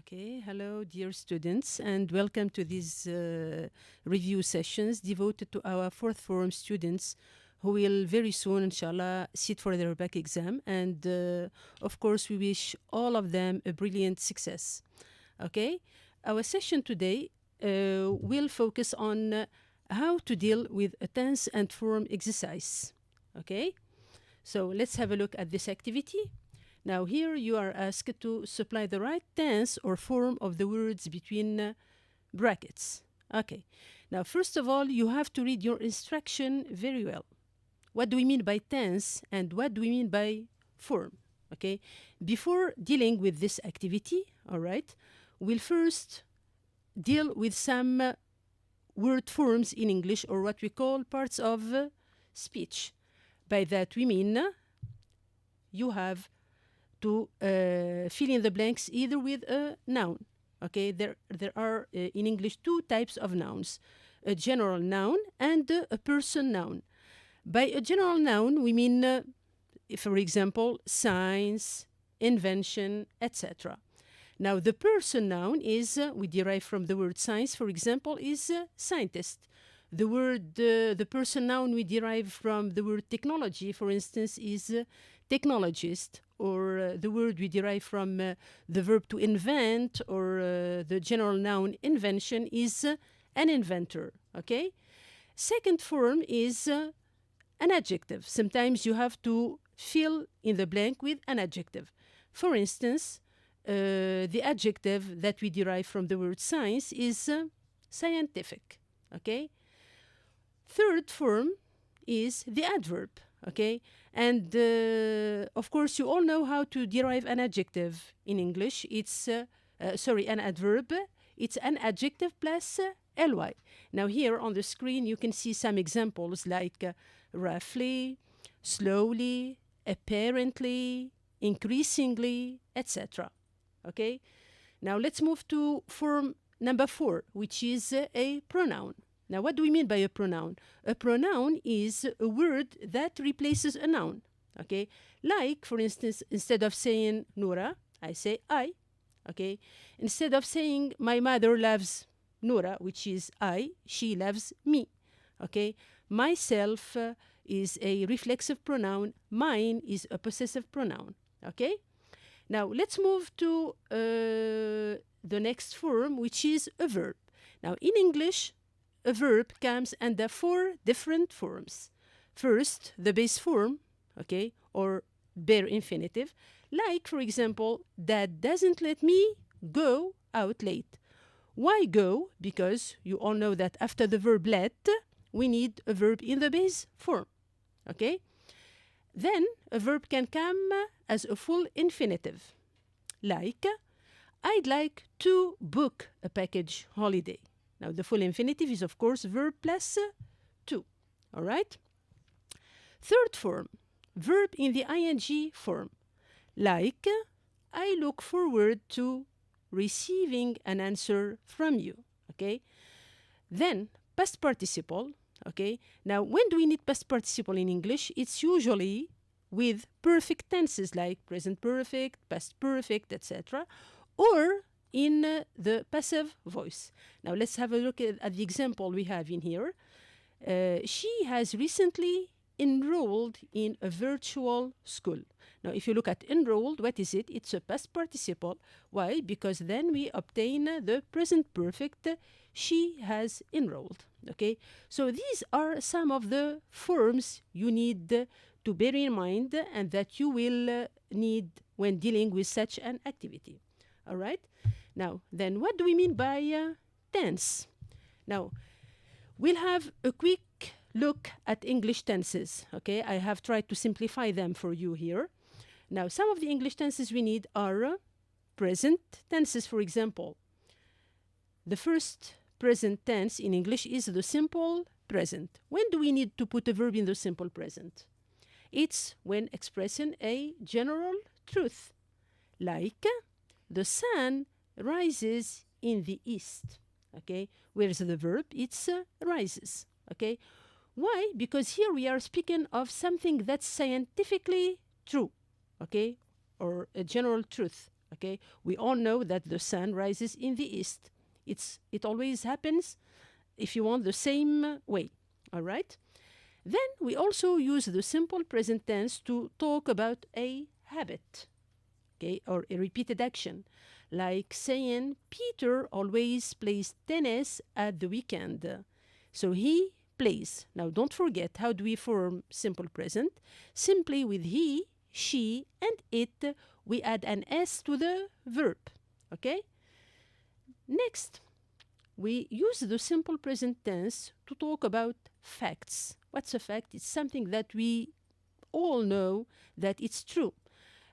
Okay, hello, dear students, and welcome to these review sessions devoted to our fourth forum students who will very soon, inshallah, sit for their back exam. And of course, we wish all of them a brilliant success. Okay, our session today will focus on how to deal with a tense and form exercise. Okay, so let's have a look at this activity. Now here you are asked to supply the right tense or form of the words between brackets. Okay. Now first of all, you have to read your instruction very well. What do we mean by tense and what do we mean by form? Okay. Before dealing with this activity, all right, we'll first deal with some word forms in English, or what we call parts of speech. By that we mean you have to fill in the blanks either with a noun. Okay, there are in English two types of nouns, a general noun and a person noun. By a general noun, we mean, for example, science, invention, etc. Now, the person noun is, we derive from the word science, for example, is scientist. The word, the person noun we derive from the word technology, for instance, is technologist, or the word we derive from the verb to invent, or the general noun invention is an inventor, okay? Second form is an adjective. Sometimes you have to fill in the blank with an adjective. For instance, the adjective that we derive from the word science is scientific, okay? Third form is the adverb, okay? And of course, you all know how to derive an adjective in English. It's, an adverb. It's an adjective plus ly. Now here on the screen, you can see some examples like roughly, slowly, apparently, increasingly, etc. Okay? Now let's move to form number 4, which is a pronoun. Now, what do we mean by a pronoun? A pronoun is a word that replaces a noun, okay? Like, for instance, instead of saying Nora, I say I, okay? Instead of saying my mother loves Nora, which is I, she loves me, okay? Myself is a reflexive pronoun. Mine is a possessive pronoun, okay? Now, let's move to the next form, which is a verb. Now, in English, a verb comes under 4 different forms. First, the base form, okay, or bare infinitive, like, for example, Dad doesn't let me go out late. Why go? Because you all know that after the verb let, we need a verb in the base form, okay? Then, a verb can come as a full infinitive, like, I'd like to book a package holiday. Now, the full infinitive is, of course, verb plus to, all right? Third form, verb in the ing form, like, I look forward to receiving an answer from you, okay? Then, past participle, okay? Now, when do we need past participle in English? It's usually with perfect tenses like present perfect, past perfect, etc., or in the passive voice. Now let's have a look at the example we have in here. She has recently enrolled in a virtual school. Now if you look at enrolled, what is it? It's a past participle. Why? Because then we obtain the present perfect, she has enrolled. Okay, so these are some of the forms you need to bear in mind and that you will need when dealing with such an activity. All right? Now, then what do we mean by tense? Now, we'll have a quick look at English tenses, okay? I have tried to simplify them for you here. Now, some of the English tenses we need are present tenses, for example. The first present tense in English is the simple present. When do we need to put a verb in the simple present? It's when expressing a general truth, like the sun rises in the east, okay? Whereas the verb, it's rises, okay? Why? Because here we are speaking of something that's scientifically true, okay? Or a general truth, Okay, we all know that the sun rises in the east. It always happens, if you want, the same way. All right. Then we also use the simple present tense to talk about a habit, okay, or a repeated action, like saying Peter always plays tennis at the weekend. So he plays. Now don't forget, how do we form simple present? Simply with he, she, and it, we add an s to the verb. Okay? Next, we use the simple present tense to talk about facts. What's a fact? It's something that we all know that it's true.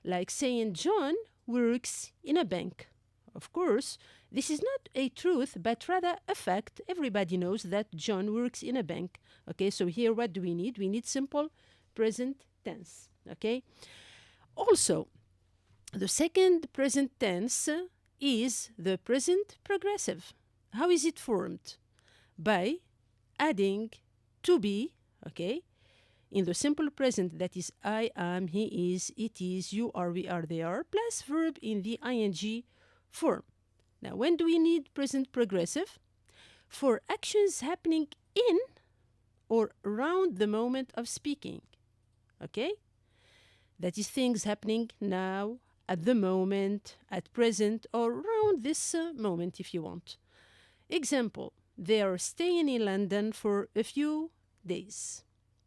Like saying John works in a bank. Of course, this is not a truth, but rather a fact. Everybody knows that John works in a bank. Okay, so here what do we need? We need simple present tense. Okay? Also, the second present tense is the present progressive. How is it formed? By adding to be, okay, in the simple present, that is I am, he is, it is, you are, we are, they are, plus verb in the ing form. Now, when do we need present progressive? For actions happening in or around the moment of speaking. Okay? That is things happening now, at the moment, at present, or around this moment if you want. Example, they are staying in London for a few days.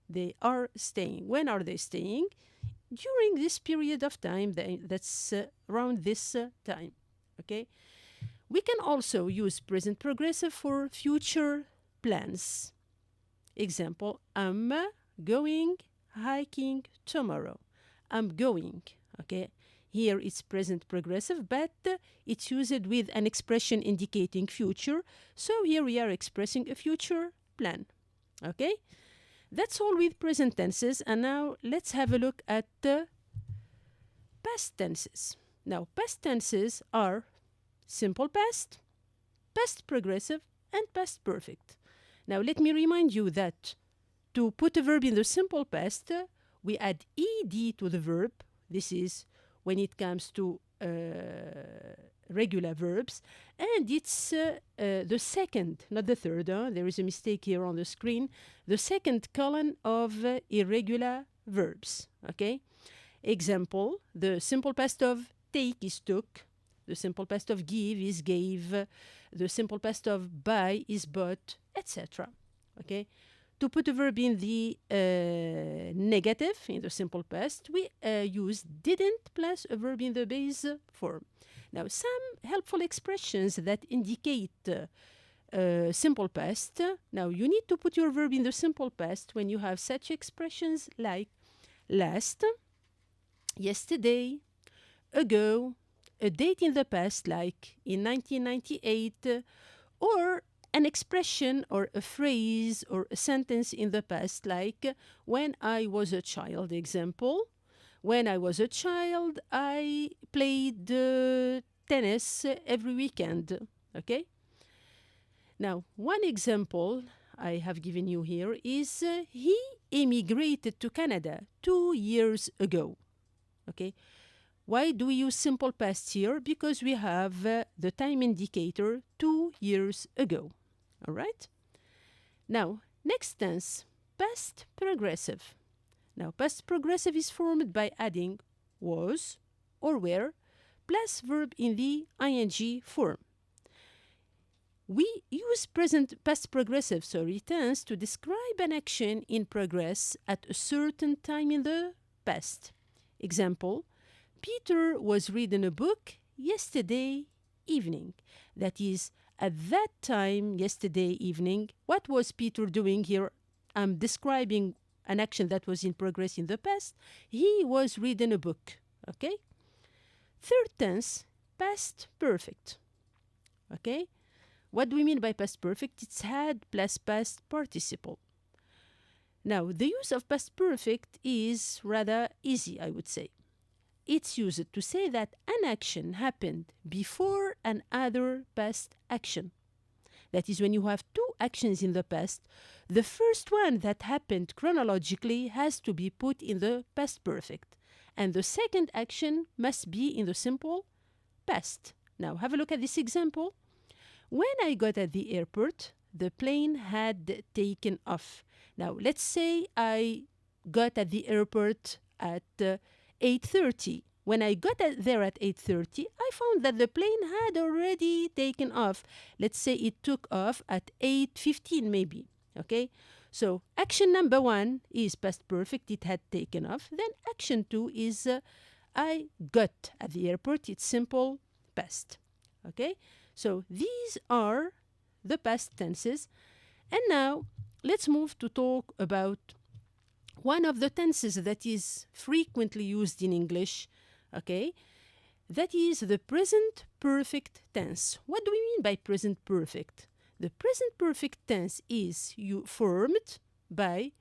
They are staying. When are they staying? During this period of time, that's around this time. Okay? We can also use present progressive for future plans. Example, I'm going hiking tomorrow. I'm going. Okay? Here it's present progressive, but it's used with an expression indicating future. So here we are expressing a future plan. Okay? That's all with present tenses. And now let's have a look at the past tenses. Now, past tenses are simple past, past progressive, and past perfect. Now, let me remind you that to put a verb in the simple past, we add ed to the verb. This is when it comes to regular verbs. And it's the second, not the third. There is a mistake here on the screen. The second column of irregular verbs. Okay? Example, the simple past of take is took. The simple past of give is gave. The simple past of buy is bought, etc. Okay? To put a verb in the negative, in the simple past, we use didn't plus a verb in the base form. Now, some helpful expressions that indicate simple past. Now, you need to put your verb in the simple past when you have such expressions like last, yesterday, ago, a date in the past like in 1998, or an expression or a phrase or a sentence in the past like when I was a child. Example, when I was a child, I played tennis every weekend. Okay? Now, one example I have given you here is he immigrated to Canada 2 years ago. Okay? Why do we use simple past here? Because we have the time indicator 2 years ago. All right? Now, next tense, past progressive. Now, past progressive is formed by adding was or were plus verb in the ing form. We use past progressive tense to describe an action in progress at a certain time in the past. Example, Peter was reading a book yesterday evening. That is, at that time, yesterday evening, what was Peter doing here? I'm describing an action that was in progress in the past. He was reading a book. Okay? Third tense, past perfect. Okay? What do we mean by past perfect? It's had plus past participle. Now, the use of past perfect is rather easy, I would say. It's used to say that an action happened before another past action. That is, when you have two actions in the past, the first one that happened chronologically has to be put in the past perfect. And the second action must be in the simple past. Now, have a look at this example. When I got at the airport, the plane had taken off. Now, let's say I got at the airport at 8:30. When I got there at 8:30, I found that the plane had already taken off. Let's say it took off at 8:15 maybe, okay? So action number 1 is past perfect, it had taken off. Then action 2 is I got at the airport, it's simple past, okay? So these are the past tenses. And now let's move to talk about one of the tenses that is frequently used in English, okay? That is the present perfect tense. What do we mean by present perfect? The present perfect tense is formed by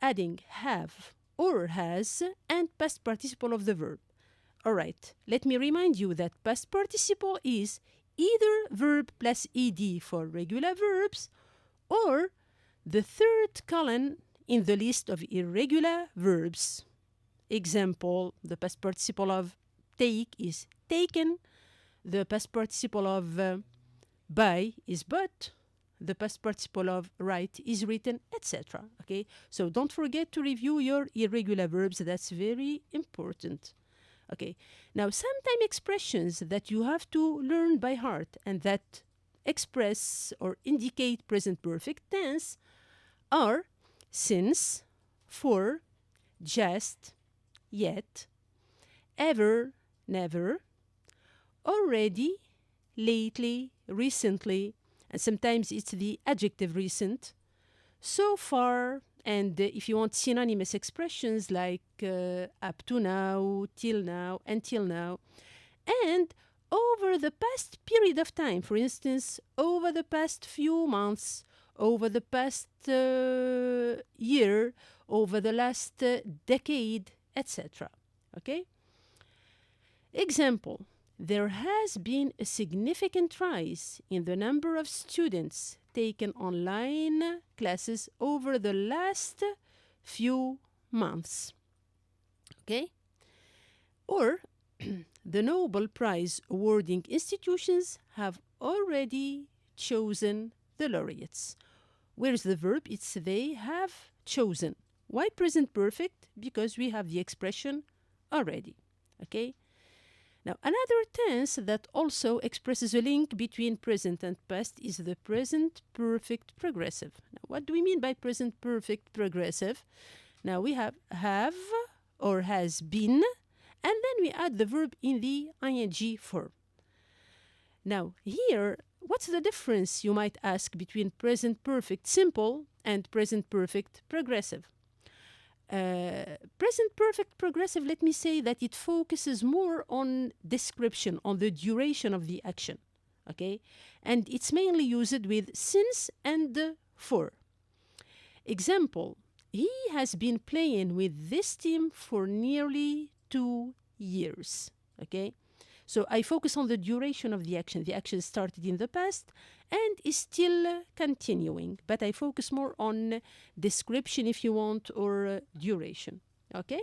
adding have or has and past participle of the verb. All right, let me remind you that past participle is either verb plus ed for regular verbs or the third column in the list of irregular verbs. Example, the past participle of take is taken, the past participle of buy is bought, the past participle of write is written, etc. Okay, so don't forget to review your irregular verbs, that's very important. Okay, now sometimes expressions that you have to learn by heart and that express or indicate present perfect tense are since, for, just, yet, ever, never, already, lately, recently, and sometimes it's the adjective recent, so far, and if you want synonymous expressions like up to now, till now, until now, and over the past period of time, for instance, over the past few months, over the past year, over the last decade, etc. Okay? Example, there has been a significant rise in the number of students taken online classes over the last few months. Okay? Or the Nobel Prize awarding institutions have already chosen the laureates. Where's the verb? It's they have chosen. Why present perfect? Because we have the expression already. Okay? Now, another tense that also expresses a link between present and past is the present perfect progressive. Now, what do we mean by present perfect progressive? Now, we have or has been, and then we add the verb in the ing form. Now, here, what's the difference, you might ask, between present perfect simple and present perfect progressive? Present perfect progressive, let me say that it focuses more on description, on the duration of the action, okay? And it's mainly used with since and for. Example, he has been playing with this team for nearly 2 years, okay? So I focus on the duration of the action. The action started in the past and is still continuing, but I focus more on description, if you want, or duration, okay?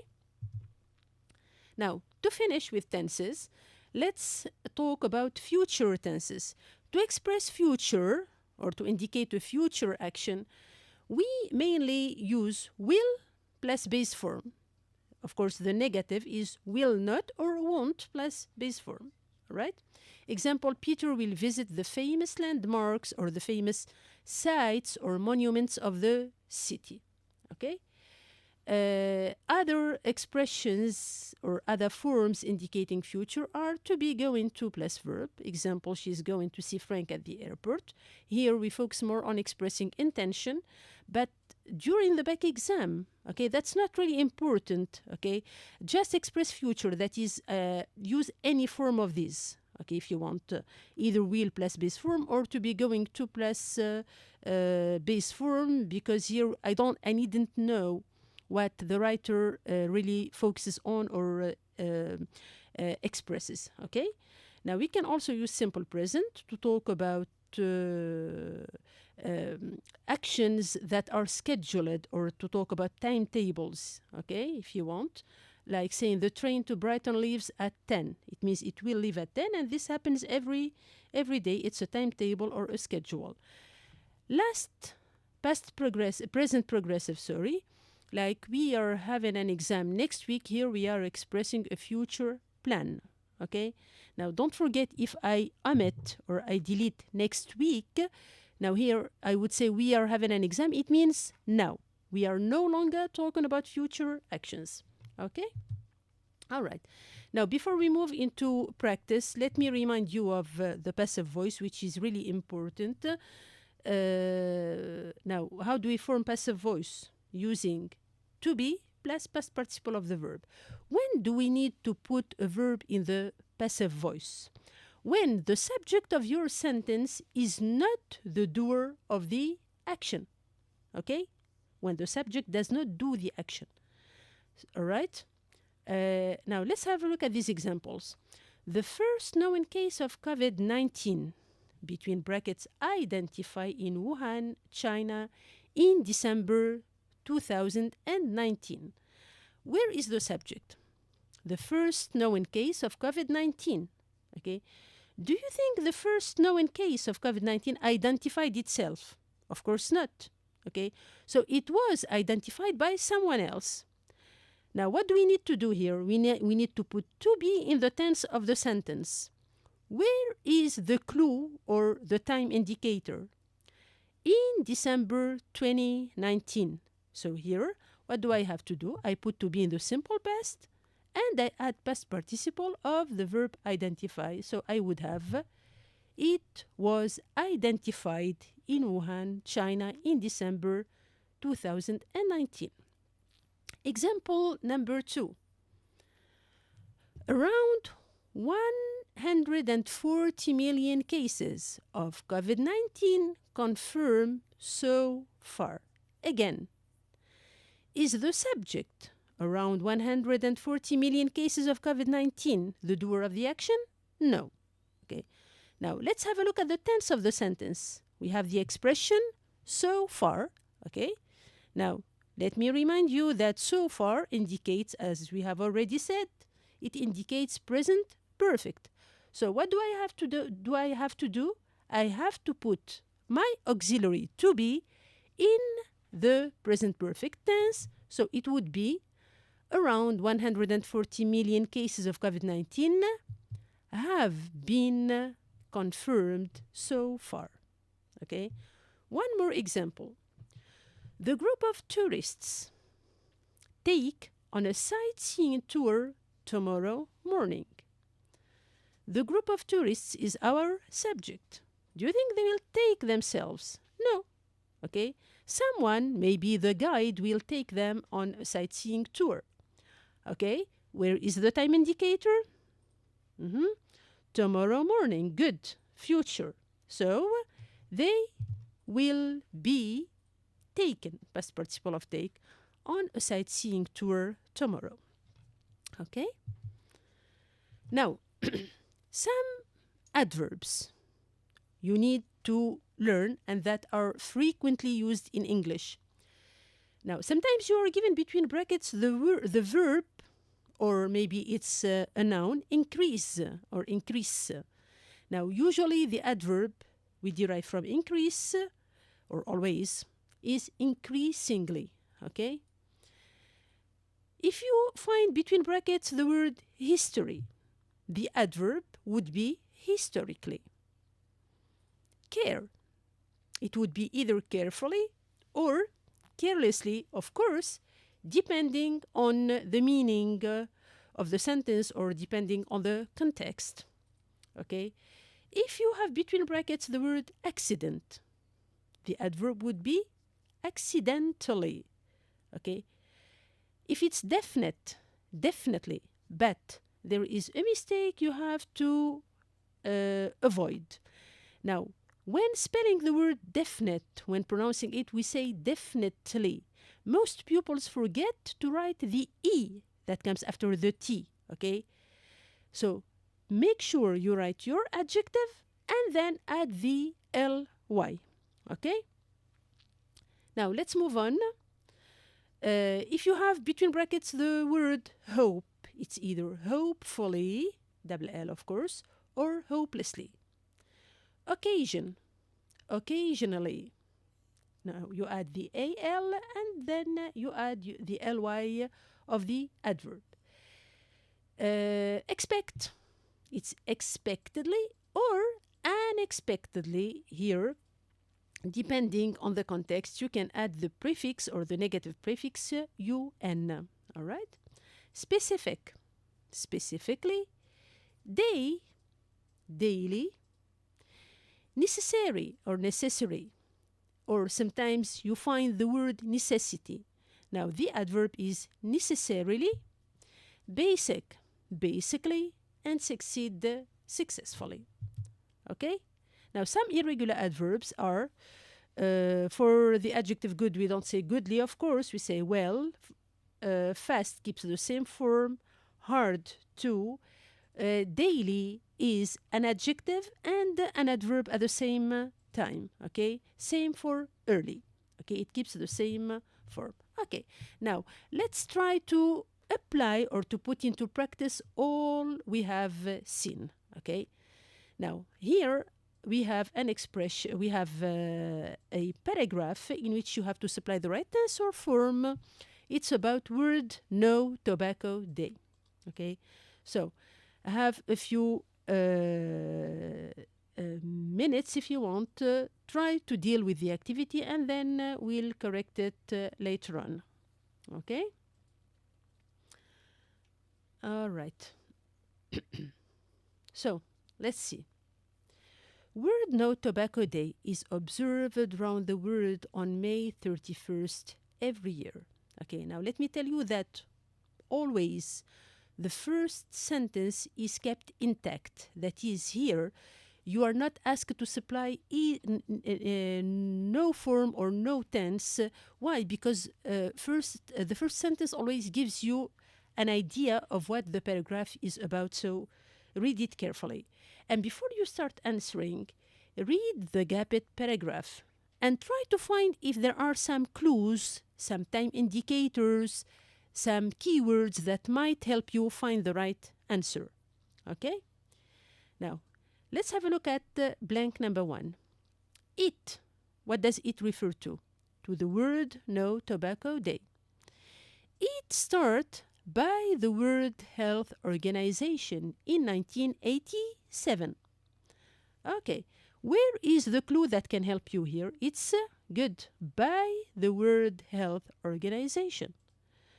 Now, to finish with tenses, let's talk about future tenses. To express future, or to indicate a future action, we mainly use will plus base form. Of course, the negative is will not or won't plus base form, right? Example, Peter will visit the famous landmarks or the famous sites or monuments of the city, okay? Other expressions or other forms indicating future are to be, going to plus verb. Example, she's going to see Frank at the airport. Here we focus more on expressing intention, but during the back exam, okay, that's not really important, okay? Just express future, that is, use any form of these, okay, if you want either will plus base form or to be going to plus base form, because here I needn't know what the writer really focuses on or expresses, okay? Now we can also use simple present to talk about actions that are scheduled, or to talk about timetables, okay, if you want. like saying the train to Brighton leaves at 10. It means it will leave at 10, and this happens every day. It's a timetable or a schedule. Present progressive, sorry. Like we are having an exam next week. Here we are expressing a future plan. Okay? Now don't forget, if I omit or I delete next week, now here I would say we are having an exam. It means now. We are no longer talking about future actions. Okay? All right. Now, before we move into practice, let me remind you of the passive voice, which is really important. Now, how do we form passive voice? Using to be plus past participle of the verb. When do we need to put a verb in the passive voice? When the subject of your sentence is not the doer of the action. Okay? When the subject does not do the action. All right? Now, let's have a look at these examples. The first known case of COVID-19, between brackets, identified in Wuhan, China, in December 2019. Where is the subject? The first known case of COVID-19. Okay? Do you think the first known case of COVID-19 identified itself? Of course not. Okay? So it was identified by someone else. Now, what do we need to do here? We need to put to be in the tense of the sentence. Where is the clue or the time indicator? In December 2019. So here, what do I have to do? I put to be in the simple past, and I add past participle of the verb identify. So I would have, it was identified in Wuhan, China, in December 2019. Example number 2. Around 140 million cases of COVID-19 confirmed so far. Again, is the subject, around 140 million cases of COVID-19, the doer of the action? No. Okay. Now, let's have a look at the tense of the sentence. We have the expression so far. Okay. Now, let me remind you that so far indicates, as we have already said, it indicates present perfect. So what do I have to do? I have to put my auxiliary to be in the present perfect tense. So it would be around 140 million cases of COVID-19 have been confirmed so far. Okay? One more example. The group of tourists take on a sightseeing tour tomorrow morning. The group of tourists is our subject. Do you think they will take themselves? No. Okay? Someone, maybe the guide, will take them on a sightseeing tour. Okay? Where is the time indicator? Tomorrow morning. Good. Future. So, they will be taken, past participle of take, on a sightseeing tour tomorrow. Okay? Now, some adverbs you need to learn and that are frequently used in English. Now, sometimes you are given between brackets the verb, or maybe it's a noun, increase or increase. Now, usually the adverb we derive from increase, or always, is increasingly, okay? If you find between brackets the word history, the adverb would be historically. Care, it would be either carefully or carelessly, of course, depending on the meaning of the sentence or depending on the context, okay? If you have between brackets the word accident, the adverb would be accidentally, okay? If it's definite, definitely, but there is a mistake you have to avoid. Now, when spelling the word definite, when pronouncing it, we say definitely. Most pupils forget to write the E that comes after the T, okay? So, make sure you write your adjective and then add the ly, okay? Now, let's move on. If you have between brackets the word hope, it's either hopefully, double L of course, or hopelessly. Occasion, occasionally. Now you add the AL and then you add the LY of the adverb. Expect, it's expectedly or unexpectedly here. Depending on the context, you can add the prefix or the negative prefix UN. All right? Specific, specifically. Day, daily. Necessary or necessary. Or sometimes you find the word necessity. Now the adverb is necessarily. Basic, basically. And succeed, successfully. Okay? Now, some irregular adverbs are, for the adjective good, we don't say goodly, of course. We say well. Fast keeps the same form. Hard, too. Daily is an adjective and an adverb at the same time. Okay? Same for early. Okay? It keeps the same form. Okay. Now, let's try to apply or to put into practice all we have seen. Okay? Now, here, we have an expression, we have a paragraph in which you have to supply the right tense or form. It's about word no tobacco day. Okay, so I have a few minutes if you want. Try to deal with the activity and then we'll correct it later on. Okay? All right. So, let's see. Word No Tobacco Day is observed around the world on May 31st every year. Okay, now let me tell you that always the first sentence is kept intact. That is, here, you are not asked to supply no form or no tense. Why? Because the first sentence always gives you an idea of what the paragraph is about, so read it carefully. And before you start answering, read the gapped paragraph and try to find if there are some clues, some time indicators, some keywords that might help you find the right answer. Okay? Now, let's have a look at blank number 1. It. What does it refer to? To the word No Tobacco Day. It started by the World Health Organization in 1987. Okay, where is the clue that can help you here? It's good, by the World Health Organization.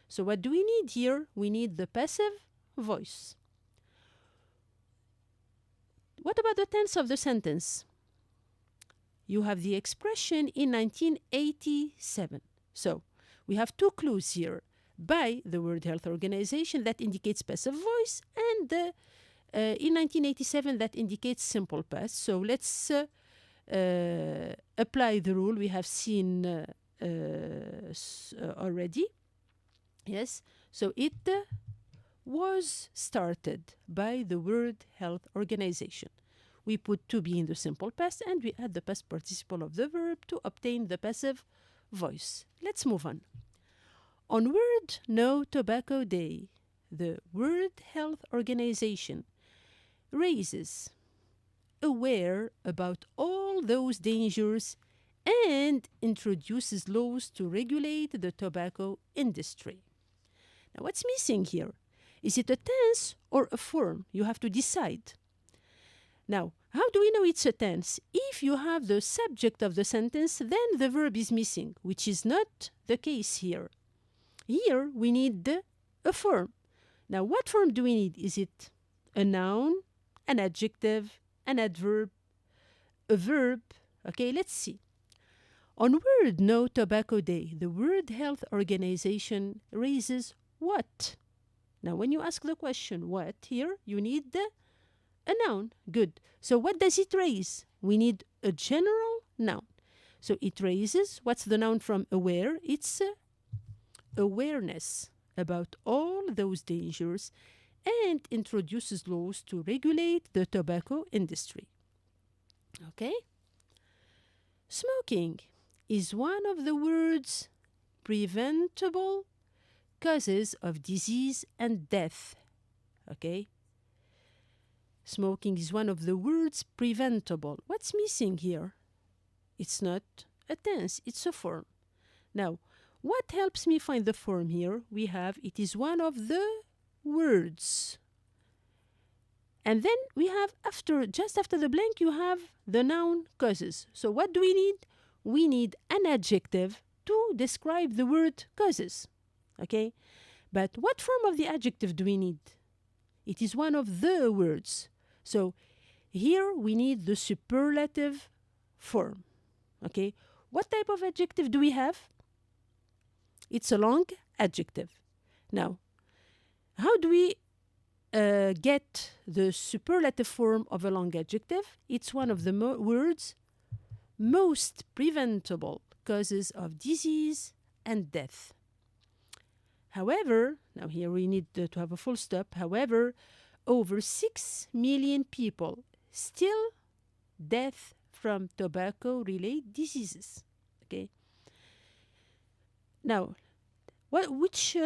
So what do we need here? We need the passive voice. What about the tense of the sentence? You have the expression in 1987. So we have two clues here. By the World Health Organization, that indicates passive voice, and in 1987 that indicates simple past. So let's apply the rule we have seen already. Yes, so it was started by the World Health Organization. We put to be in the simple past and we add the past participle of the verb to obtain the passive voice. Let's move on. On World No Tobacco Day, the World Health Organization raises aware about all those dangers and introduces laws to regulate the tobacco industry. Now, what's missing here? Is it a tense or a form? You have to decide. Now, how do we know it's a tense? If you have the subject of the sentence, then the verb is missing, which is not the case here. Here, we need a form. Now, what form do we need? Is it a noun, an adjective, an adverb, a verb? Okay, let's see. On World No Tobacco Day, the World Health Organization raises what? Now, when you ask the question, what, here, you need a noun. Good. So what does it raise? We need a general noun. So it raises, what's the noun from aware? It's awareness about all those dangers and introduces laws to regulate the tobacco industry. Okay? Smoking is one of the words preventable causes of disease and death. Okay? Smoking is one of the words preventable. What's missing here? It's not a tense, it's a form. Now, what helps me find the form here? We have, it is one of the words. And then we have just after the blank, you have the noun causes. So what do we need? We need an adjective to describe the word causes. Okay? But what form of the adjective do we need? It is one of the words. So here we need the superlative form. Okay? What type of adjective do we have? It's a long adjective. Now, how do we get the superlative form of a long adjective? It's one of the words most preventable causes of disease and death. However, now here we need to have a full stop. However, over 6 million people still death from tobacco-related diseases. Okay. Now, which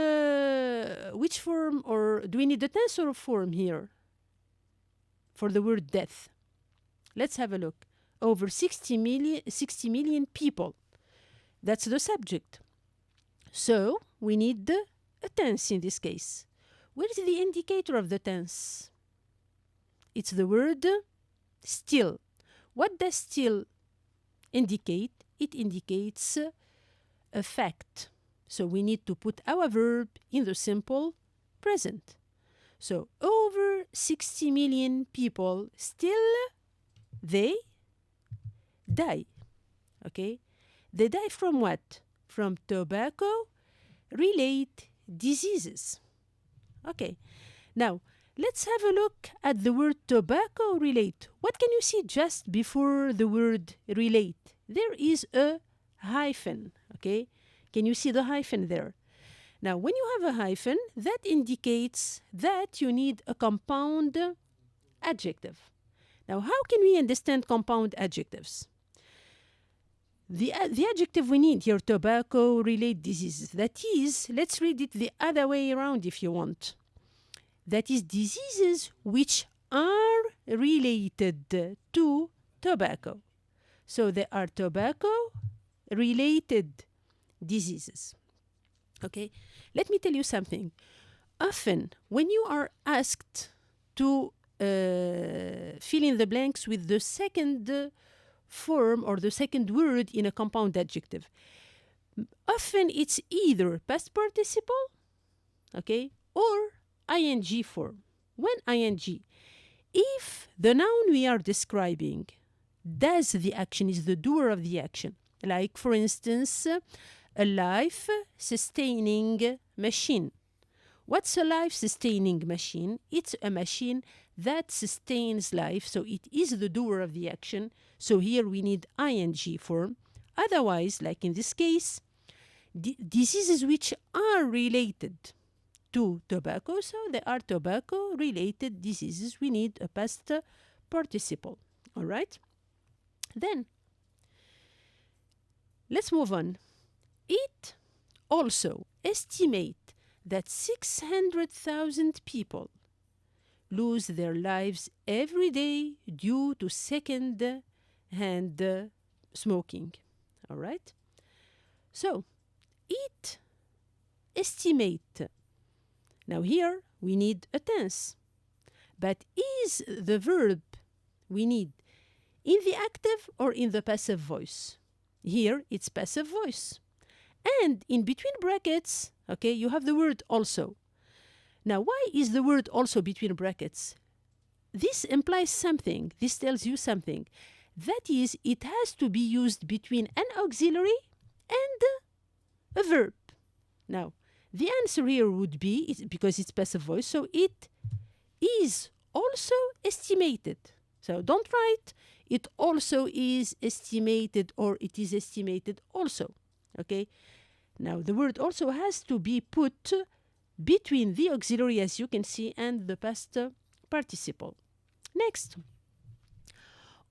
form, or do we need a tense or a form here for the word death? Let's have a look. Over 60 million people. That's the subject. So we need a tense in this case. Where is the indicator of the tense? It's the word still. What does still indicate? It indicates a fact. So we need to put our verb in the simple present. So over 60 million people still they die. Okay? They die from what? From tobacco-related diseases. Okay. Now, let's have a look at the word tobacco-relate. What can you see just before the word relate? There is a hyphen. Okay? Can you see the hyphen there? Now, when you have a hyphen, that indicates that you need a compound adjective. Now, how can we understand compound adjectives? The adjective we need here, tobacco-related diseases, that is, let's read it the other way around if you want. That is diseases which are related to tobacco. So they are tobacco-related diseases. Okay? Let me tell you something. Often, when you are asked to fill in the blanks with the second form or the second word in a compound adjective, often it's either past participle, okay, or ing form. When ing, if the noun we are describing does the action, is the doer of the action, like for instance, a life-sustaining machine. What's a life-sustaining machine? It's a machine that sustains life, so it is the doer of the action. So here we need ing form. Otherwise, like in this case, diseases which are related to tobacco, so they are tobacco-related diseases. We need a past participle. All right? Then, let's move on. It also estimates that 600,000 people lose their lives every day due to second-hand smoking. All right? So, it estimate. Now here, we need a tense. But is the verb we need in the active or in the passive voice? Here, it's passive voice. And in between brackets, okay, you have the word also. Now, why is the word also between brackets? This implies something. This tells you something. That is, it has to be used between an auxiliary and a verb. Now, the answer here would be, because it's passive voice, so it is also estimated. So don't write, it also is estimated, or it is estimated also. Okay? Now, the word also has to be put between the auxiliary, as you can see, and the past participle. Next.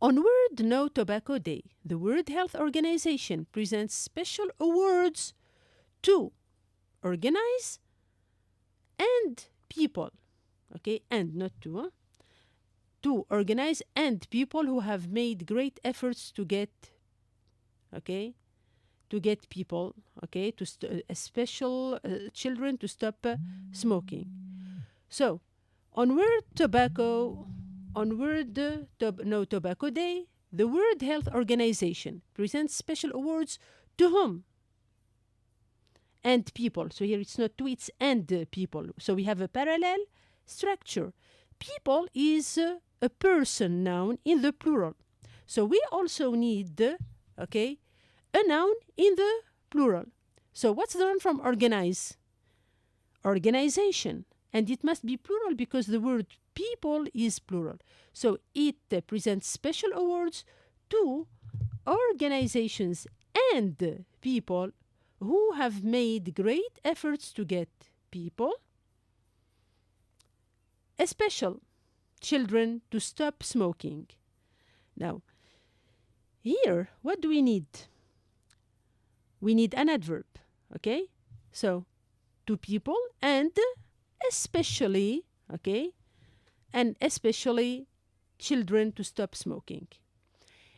On World No Tobacco Day, the World Health Organization presents special awards to organize and people. Okay, and not to. To organize and people who have made great efforts to get, okay, to get people, okay, to special children to stop smoking. So, on World Tobacco, on World No Tobacco Day, the World Health Organization presents special awards to whom? And people. So here it's not to, it's and people. So we have a parallel structure. People is a person noun in the plural. So we also need, okay, a noun in the plural. So what's the noun from organize? Organization. And it must be plural because the word people is plural. So it presents special awards to organizations and people who have made great efforts to get people, especially children, to stop smoking. Now, here, what do we need? We need an adverb, okay? So, to people and especially, okay? And especially children to stop smoking.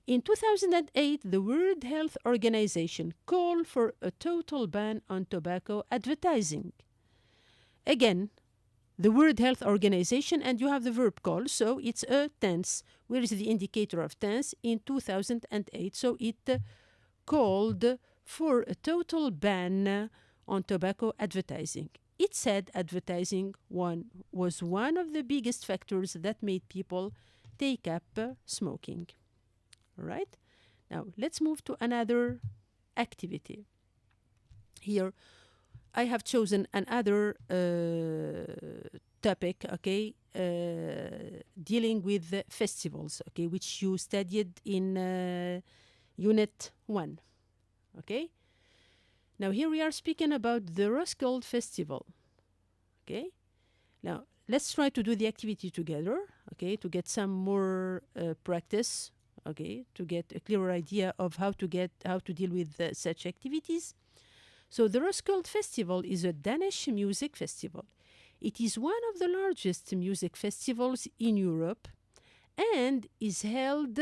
In 2008, the World Health Organization called for a total ban on tobacco advertising. Again, the World Health Organization, and you have the verb call, so it's a tense. Where is the indicator of tense? In 2008, so it called for a total ban on tobacco advertising. It said advertising was one of the biggest factors that made people take up smoking. All right? Now, let's move to another activity. Here, I have chosen another topic, okay, dealing with festivals, okay, which you studied in Unit 1, okay? Now, here we are speaking about the Roskilde Festival, okay? Now, let's try to do the activity together, okay, to get some more practice, okay, to get a clearer idea of how to deal with such activities. So the Roskilde Festival is a Danish music festival. It is one of the largest music festivals in Europe and is held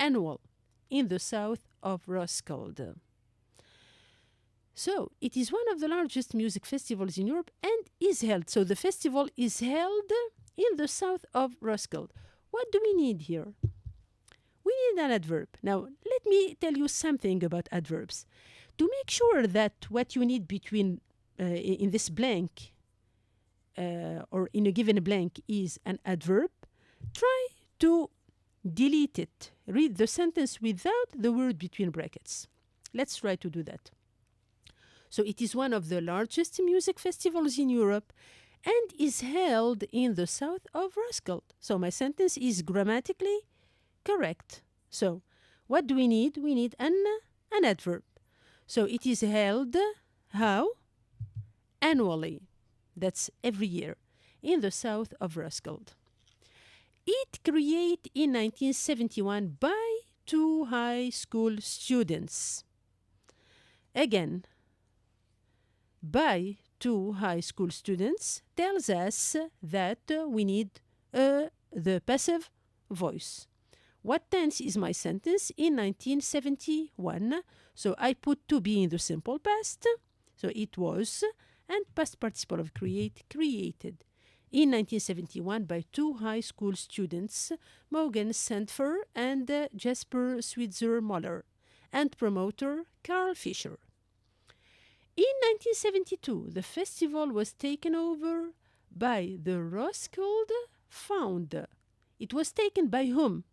annual in the south of Roskilde. So it is one of the largest music festivals in Europe and is held. So the festival is held in the south of Roskilde. What do we need here? We need an adverb. Now, let me tell you something about adverbs. To make sure that what you need between in this blank or in a given blank is an adverb, try to delete it. Read the sentence without the word between brackets. Let's try to do that. So it is one of the largest music festivals in Europe and is held in the south of Roskilde. So my sentence is grammatically correct. So what do we need? We need an adverb. So it is held, how? Annually. That's every year, in the south of Roskilde. It created in 1971 by 2 high school students. Again, by 2 high school students tells us that we need the passive voice. What tense is my sentence? In 1971. So I put to be in the simple past. So it was, and past participle of create, created. In 1971 by 2 high school students, Mogen Sandfer and Jasper Switzer-Moller, and promoter Carl Fischer. In 1972, the festival was taken over by the Roskilde Fund. It was taken by whom?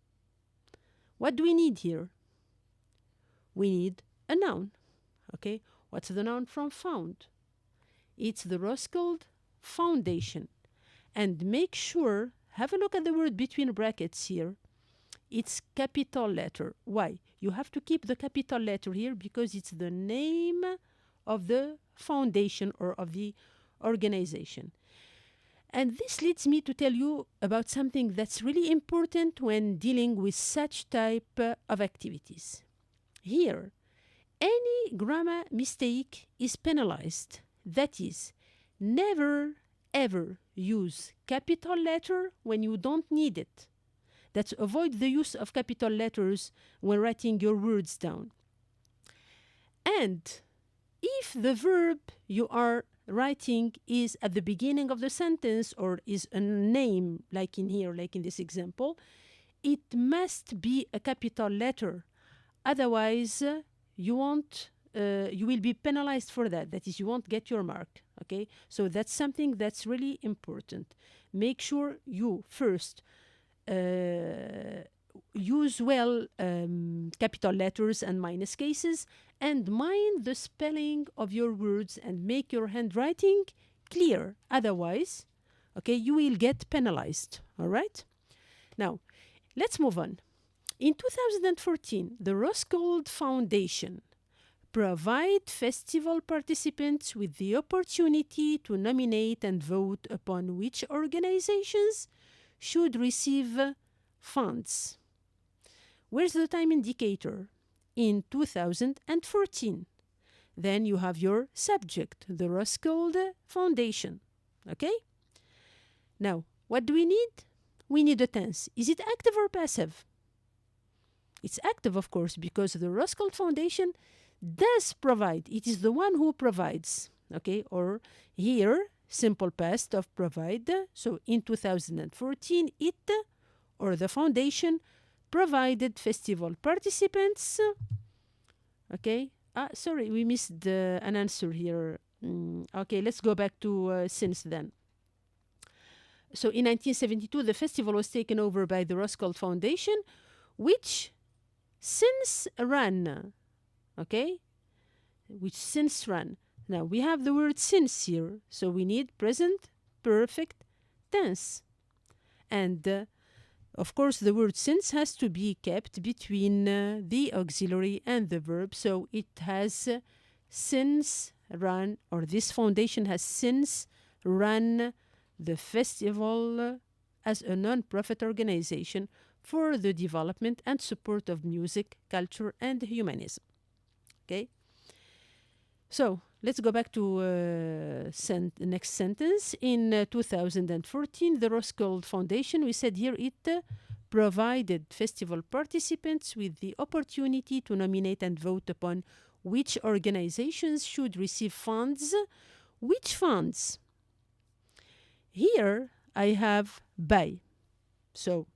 What do we need here? We need a noun. Okay, what's the noun from found? It's the Roskilde Foundation. And make sure, have a look at the word between brackets here. It's capital letter. Why? You have to keep the capital letter here because it's the name of the foundation or of the organization. And this leads me to tell you about something that's really important when dealing with such type of activities. Here, Any grammar mistake is penalized. That is, never ever use capital letter when you don't need it. That's avoid the use of capital letters when writing your words down. And if the verb you are writing is at the beginning of the sentence or is a name, like in here, like in this example, it must be a capital letter. Otherwise, you will be penalized for that. That is, you won't get your mark. Okay, so that's something that's really important. Make sure you first use well capital letters and minus cases, and mind the spelling of your words and make your handwriting clear. Otherwise, okay, you will get penalized. All right? Now, let's move on. In 2014, the Roskilde Foundation provide festival participants with the opportunity to nominate and vote upon which organizations should receive funds. Where's the time indicator? In 2014. Then you have your subject, the Roskilde Foundation. Okay? Now, what do we need? We need a tense. Is it active or passive? It's active, of course, because the Roskilde Foundation does provide. It is the one who provides. Okay? Or here, simple past of provide. So in 2014, it or the foundation provided festival participants. Okay. Sorry, we missed an answer here. Okay, let's go back to since then. So in 1972, the festival was taken over by the Roskilde Foundation, which since ran. Okay? Which since ran. Now, we have the word since here, so we need present perfect tense. And, of course, the word since has to be kept between the auxiliary and the verb, so it has since run, or this foundation has since run the festival as a non-profit organization for the development and support of music, culture, and humanism. Okay? So, let's go back to the next sentence. In 2014, the Roskilde Foundation, we said here it provided festival participants with the opportunity to nominate and vote upon which organizations should receive funds. Which funds? Here I have by. So,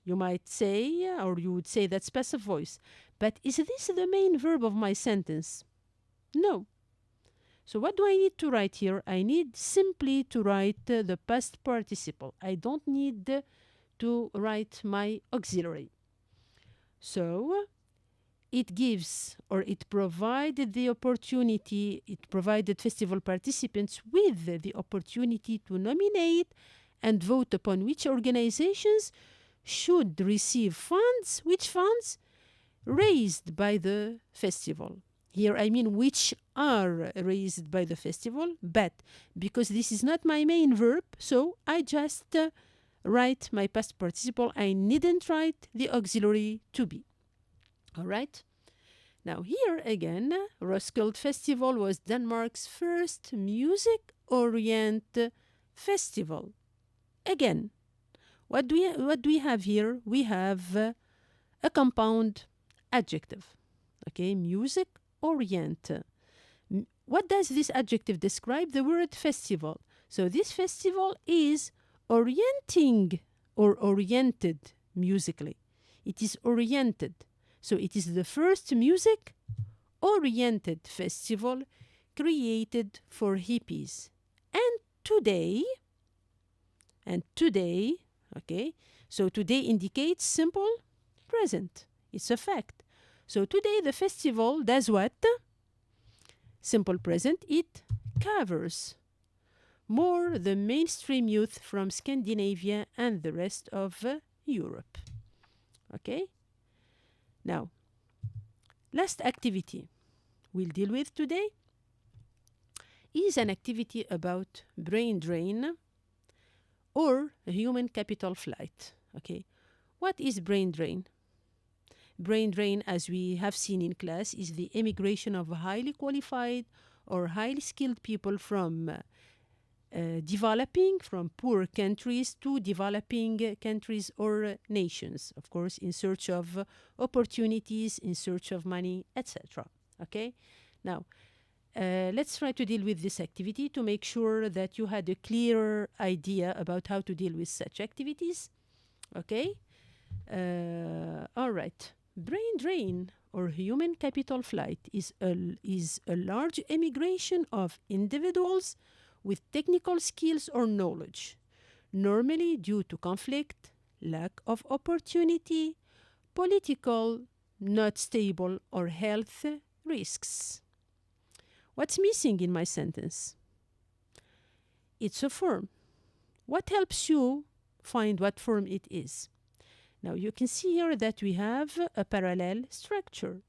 you might say, or you would say that's passive voice. But is this the main verb of my sentence? No. So what do I need to write here? I need simply to write the past participle. I don't need to write my auxiliary. So it gives, or it provided the opportunity, it provided festival participants with the opportunity to nominate and vote upon which organizations should receive funds. Which funds? Raised by the festival. Here I mean which are raised by the festival, but because this is not my main verb, so I just write my past participle. I needn't write the auxiliary to be. All right? Now here again, Roskilde Festival was Denmark's first music-oriented festival. Again, what do we have here? We have a compound adjective. Okay, music-oriented. What does this adjective describe? The word festival. So this festival is orienting or oriented musically. It is oriented. So it is the first music-oriented festival created for hippies. And today, okay, so today indicates simple present. It's a fact. So today the festival does what? Simple present, it covers more the mainstream youth from Scandinavia and the rest of Europe. Okay? Now, last activity we'll deal with today is an activity about brain drain or human capital flight. Okay? What is brain drain? Brain drain, as we have seen in class, is the emigration of highly qualified or highly skilled people from from poor countries to developing countries or nations, of course, in search of opportunities, in search of money, etc. Okay? Now, let's try to deal with this activity to make sure that you had a clearer idea about how to deal with such activities. Okay? All right. Brain drain or human capital flight is a large emigration of individuals with technical skills or knowledge, normally due to conflict, lack of opportunity, political, not stable, or health risks. What's missing in my sentence? It's a form. What helps you find what form it is? Now you can see here that we have a parallel structure.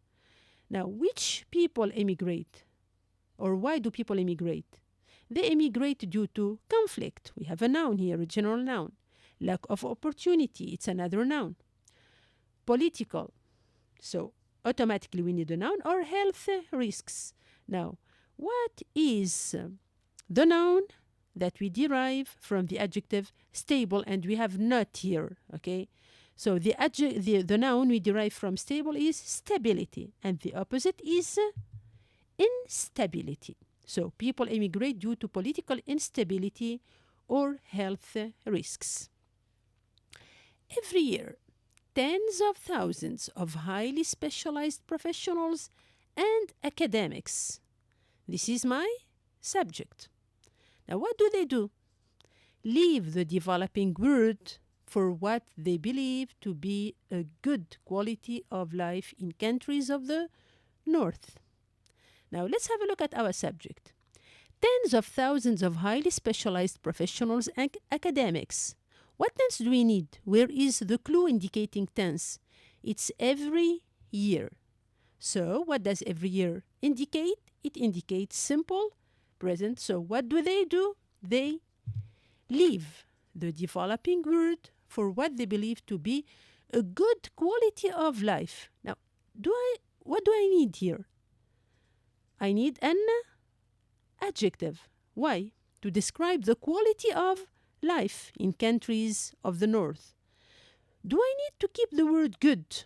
Now, which people emigrate? Or why do people emigrate? They emigrate due to conflict. We have a noun here, a general noun. Lack of opportunity, it's another noun. Political, so automatically we need a noun, or health risks. Now, what is the noun that we derive from the adjective stable? And we have not here, okay? So the noun we derive from stable is stability, and the opposite is instability. So people emigrate due to political instability or health risks. Every year, tens of thousands of highly specialized professionals and academics. This is my subject. Now, what do? Leave the developing world for what they believe to be a good quality of life in countries of the North. Now, let's have a look at our subject. Tens of thousands of highly specialized professionals and academics. What tense do we need? Where is the clue indicating tense? It's every year. So, what does every year indicate? It indicates simple present. So, what do? They leave the developing world for what they believe to be a good quality of life. Now, what do I need here? I need an adjective. Why? To describe the quality of life in countries of the North. Do I need to keep the word good?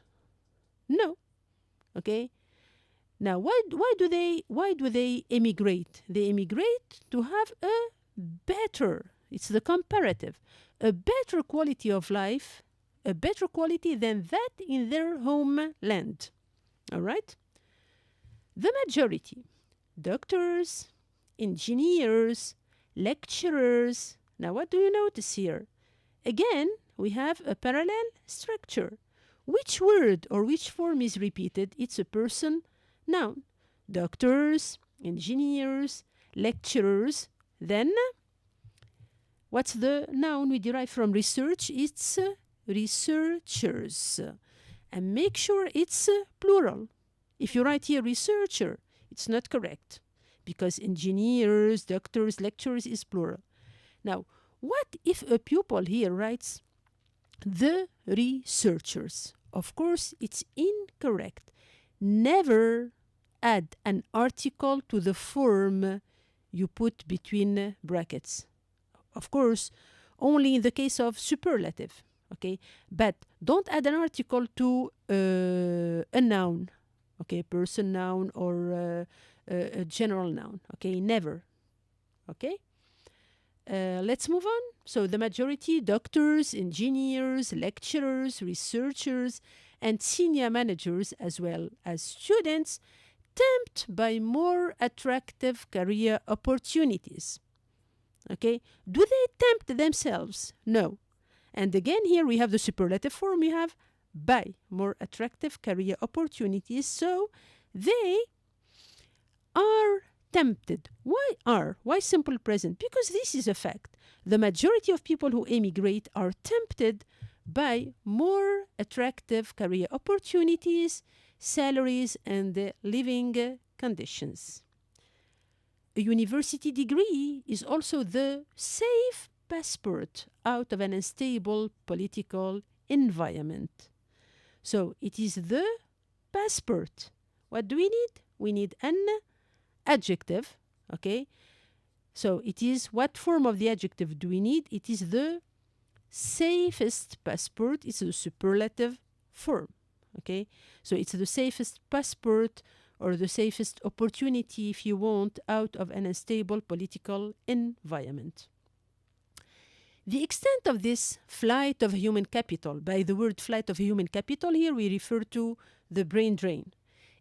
No. Okay? Now, why do they emigrate? They emigrate to have a better, it's the comparative, a better quality of life, a better quality than that in their homeland. All right? The majority, doctors, engineers, lecturers. Now, what do you notice here? Again, we have a parallel structure. Which word or which form is repeated? It's a person noun. Doctors, engineers, lecturers. Then, what's the noun we derive from research? It's researchers. And make sure it's plural. If you write here researcher, it's not correct because engineers, doctors, lecturers is plural. Now, what if a pupil here writes the researchers? Of course, it's incorrect. Never add an article to the form you put between brackets. Of course, only in the case of superlative, okay? But don't add an article to a noun. Okay, person noun or a general noun. Okay, never. Okay, let's move on. So the majority, doctors, engineers, lecturers, researchers, and senior managers, as well as students, tempted by more attractive career opportunities. Okay, do they tempt themselves? No. And again, here we have the superlative form. We have by more attractive career opportunities. So they are tempted. Why simple present? Because this is a fact. The majority of people who emigrate are tempted by more attractive career opportunities, salaries, and living conditions. A university degree is also the safe passport out of an unstable political environment. So it is the passport. What do we need? We need an adjective, okay? So it is, what form of the adjective do we need? It is the safest passport. It's a superlative form, okay? So it's the safest passport or the safest opportunity, if you want, out of an unstable political environment. The extent of this flight of human capital, by the word flight of human capital here we refer to the brain drain,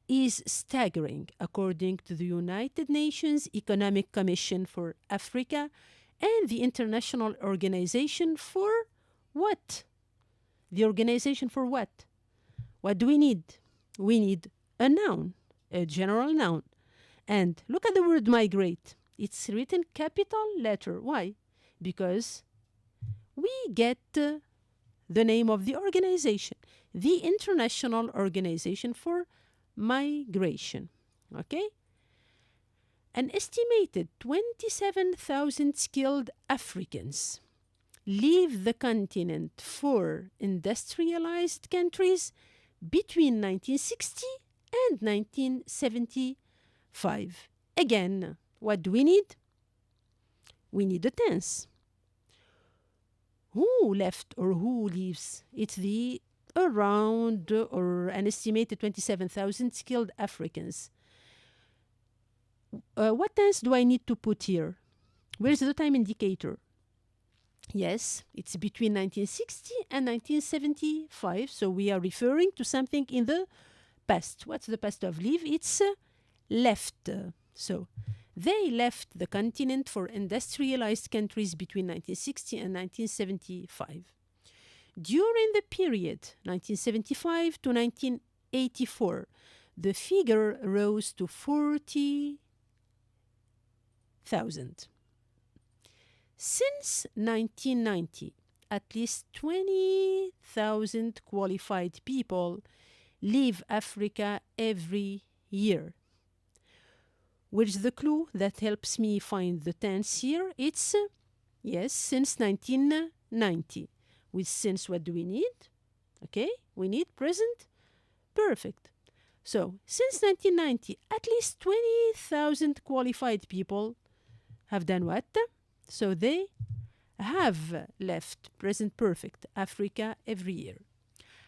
is staggering, according to the United Nations Economic Commission for Africa and the International Organization for what? The organization for what? What do we need? We need a noun, a general noun. And look at the word migrate. It's written capital letter. Why? Because we get the name of the organization, the International Organization for Migration. Okay? An estimated 27,000 skilled Africans leave the continent for industrialized countries between 1960 and 1975. Again, what do we need? We need a tense. Who left or who leaves? It's the around or an estimated 27,000 skilled Africans. What tense do I need to put here? Where's the time indicator? Yes, it's between 1960 and 1975. So we are referring to something in the past. What's the past of leave? It's left. So they left the continent for industrialized countries between 1960 and 1975. During the period 1975 to 1984, the figure rose to 40,000. Since 1990, at least 20,000 qualified people leave Africa every year. Where's the clue that helps me find the tense here? It's, yes, since 1990. With since, what do we need? Okay, we need present perfect. So, since 1990, at least 20,000 qualified people have done what? So, they have left present perfect Africa every year.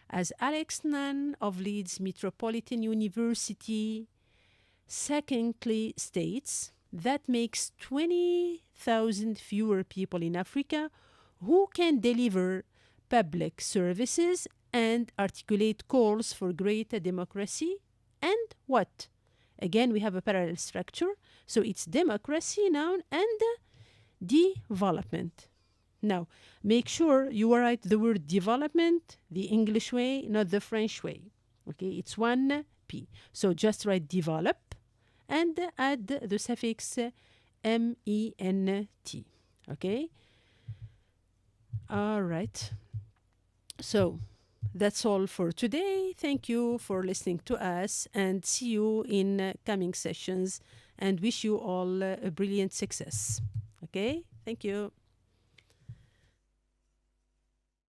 As Alex Nunn of Leeds Metropolitan University secondly states, that makes 20,000 fewer people in Africa who can deliver public services and articulate calls for greater democracy and what? Again, we have a parallel structure. So it's democracy, noun, and development. Now, make sure you write the word development the English way, not the French way. Okay, it's 1P. So just write develop and add the suffix MENT. Okay? All right. So that's all for today. Thank you for listening to us and see you in coming sessions and wish you all a brilliant success. Okay? Thank you.